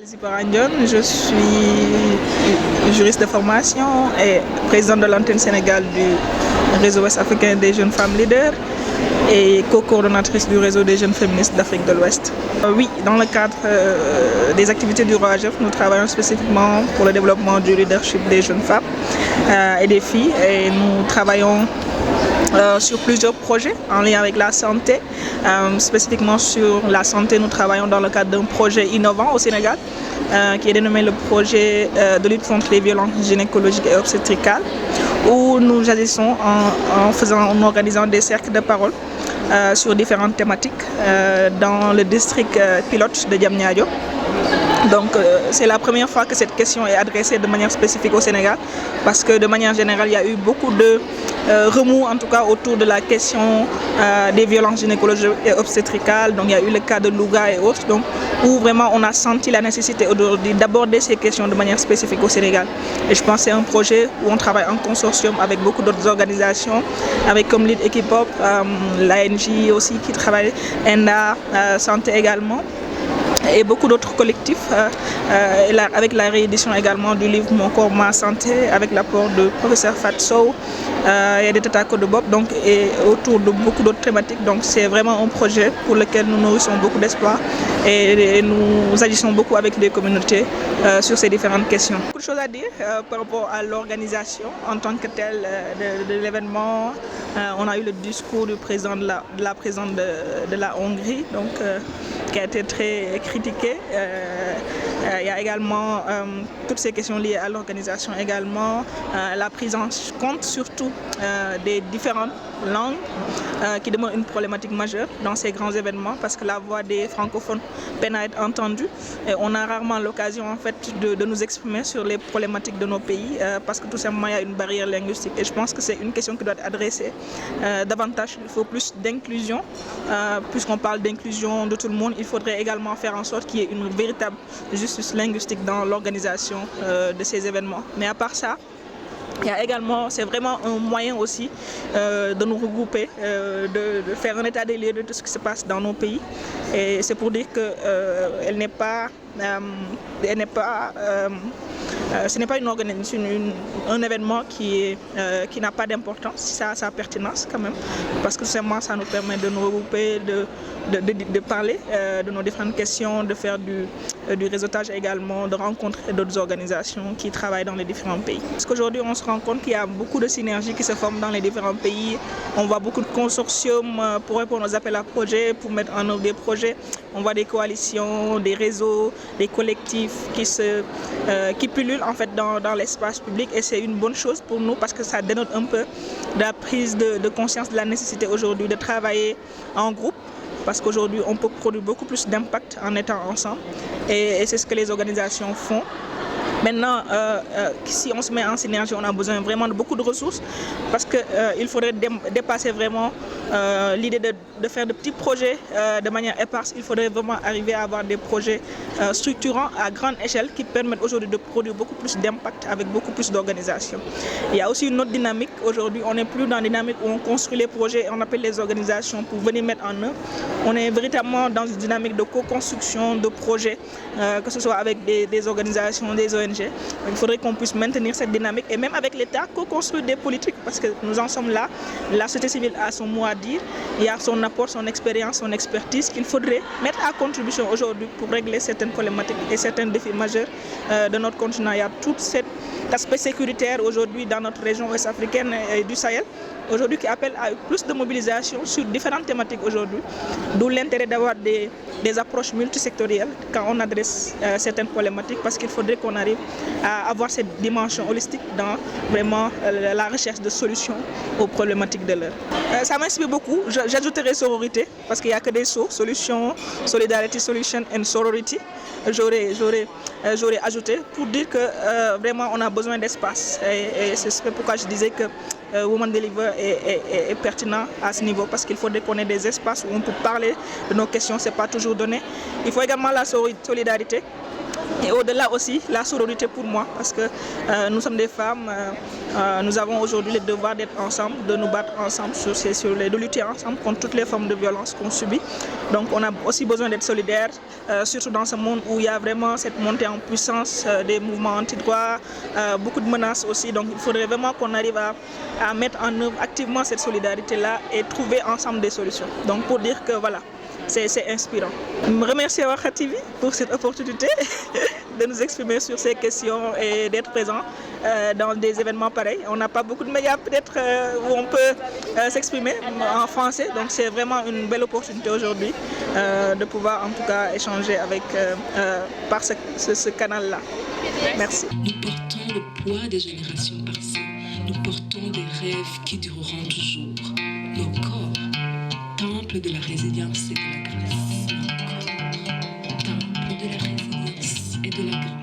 Ziparandion, je suis juriste de formation et présidente de l'antenne Sénégal du réseau ouest-africain des jeunes femmes leaders et co-coordonnatrice du réseau des jeunes féministes d'Afrique de l'Ouest. Oui, dans le cadre des activités du ROAGEF, nous travaillons spécifiquement pour le développement du leadership des jeunes femmes et des filles et nous travaillons sur plusieurs projets en lien avec la santé. Spécifiquement sur la santé, nous travaillons dans le cadre d'un projet innovant au Sénégal qui est dénommé le projet de lutte contre les violences gynécologiques et obstétricales, où nous agissons en organisant des cercles de parole sur différentes thématiques dans le district pilote de Diamniadio. Donc c'est la première fois que cette question est adressée de manière spécifique au Sénégal, parce que de manière générale, il y a eu beaucoup de remous, en tout cas autour de la question des violences gynécologiques et obstétricales. Donc il y a eu le cas de Louga et autres, donc, où vraiment on a senti la nécessité aujourd'hui d'aborder ces questions de manière spécifique au Sénégal. Et je pense que c'est un projet où on travaille en consortium avec beaucoup d'autres organisations, avec comme lead Equipop, l'ANJ aussi qui travaille, ENDA, Santé également, et beaucoup d'autres collectifs, avec la réédition également du livre Mon corps, ma santé, avec l'apport de professeur Fatso et de Tata Kodobop, donc, et autour de beaucoup d'autres thématiques. Donc c'est vraiment un projet pour lequel nous nourrissons beaucoup d'espoir et nous agissons beaucoup avec les communautés sur ces différentes questions. Beaucoup de choses à dire par rapport à l'organisation en tant que telle de l'événement. On a eu le discours du président de la présidente de la Hongrie, donc, qui a été très critiqué. Il y a également toutes ces questions liées à l'organisation également, la prise en compte surtout des différentes langues qui demeurent une problématique majeure dans ces grands événements, parce que la voix des francophones peine à être entendue et on a rarement l'occasion en fait de nous exprimer sur les problématiques de nos pays parce que tout simplement il y a une barrière linguistique et je pense que c'est une question qui doit être adressée davantage. Il faut plus d'inclusion, puisqu'on parle d'inclusion de tout le monde, il faudrait également faire en sorte qu'il y ait une véritable justice linguistique dans l'organisation de ces événements. Mais à part ça, il y a également, c'est vraiment un moyen aussi de nous regrouper, de faire un état des lieux de tout ce qui se passe dans nos pays. Et c'est pour dire que ce n'est pas un événement qui n'a pas d'importance, ça a sa pertinence quand même, parce que simplement ça nous permet de nous regrouper, de parler de nos différentes questions, de faire du réseautage également, de rencontrer d'autres organisations qui travaillent dans les différents pays. Parce qu'aujourd'hui on se rend compte qu'il y a beaucoup de synergies qui se forment dans les différents pays, on voit beaucoup de consortiums pour répondre aux appels à projets, pour mettre en œuvre des projets, on voit des coalitions, des réseaux, des collectifs qui pullulent en fait dans l'espace public et c'est une bonne chose pour nous parce que ça dénote un peu de la prise de conscience de la nécessité aujourd'hui de travailler en groupe, parce qu'aujourd'hui on peut produire beaucoup plus d'impact en étant ensemble et c'est ce que les organisations font. Maintenant, si on se met en synergie, on a besoin vraiment de beaucoup de ressources parce qu'il faudrait dépasser vraiment l'idée de faire de petits projets de manière éparse. Il faudrait vraiment arriver à avoir des projets structurants à grande échelle qui permettent aujourd'hui de produire beaucoup plus d'impact avec beaucoup plus d'organisation. Il y a aussi une autre dynamique. Aujourd'hui, on n'est plus dans une dynamique où on construit les projets et on appelle les organisations pour venir mettre en œuvre. On est véritablement dans une dynamique de co-construction de projets, que ce soit avec des organisations, des ONG. Il faudrait qu'on puisse maintenir cette dynamique et même avec l'État co-construire des politiques parce que nous en sommes là. La société civile a son mot à dire, il y a son apport, son expérience, son expertise qu'il faudrait mettre à contribution aujourd'hui pour régler certaines problématiques et certains défis majeurs de notre continent. Il y a tout cet aspect sécuritaire aujourd'hui dans notre région ouest-africaine et du Sahel, aujourd'hui qui appelle à plus de mobilisation sur différentes thématiques aujourd'hui, d'où l'intérêt d'avoir des approches multisectorielles quand on adresse certaines problématiques parce qu'il faudrait qu'on arrive à avoir cette dimension holistique dans vraiment la recherche de solutions aux problématiques de l'heure. Ça m'inspire beaucoup, j'ajouterai sororité parce qu'il n'y a que des solutions, solidarity, solution and sorority. J'aurais ajouté pour dire que vraiment on a besoin d'espace et c'est pourquoi je disais que Women Deliver est pertinent à ce niveau parce qu'il faudrait qu'on ait des espaces où on peut parler de nos questions, ce n'est pas toujours donné. Il faut également la solidarité. Et au-delà aussi, la sororité pour moi, parce que nous sommes des femmes, nous avons aujourd'hui le devoir d'être ensemble, de nous battre ensemble, de lutter ensemble contre toutes les formes de violence qu'on subit. Donc on a aussi besoin d'être solidaires, surtout dans ce monde où il y a vraiment cette montée en puissance des mouvements anti-droit, beaucoup de menaces aussi. Donc il faudrait vraiment qu'on arrive à mettre en œuvre activement cette solidarité-là et trouver ensemble des solutions. Donc pour dire que voilà, c'est inspirant. Je remercie Warkha TV pour cette opportunité de nous exprimer sur ces questions et d'être présent dans des événements pareils. On n'a pas beaucoup de médias peut-être où on peut s'exprimer en français, donc c'est vraiment une belle opportunité aujourd'hui de pouvoir en tout cas échanger avec, par ce canal-là. Merci. Nous portons le poids des générations passées. Nous portons des rêves qui dureront toujours. Nos corps, temple de la résilience et de la grâce. Nos corps, temple de la résilience et de la grâce.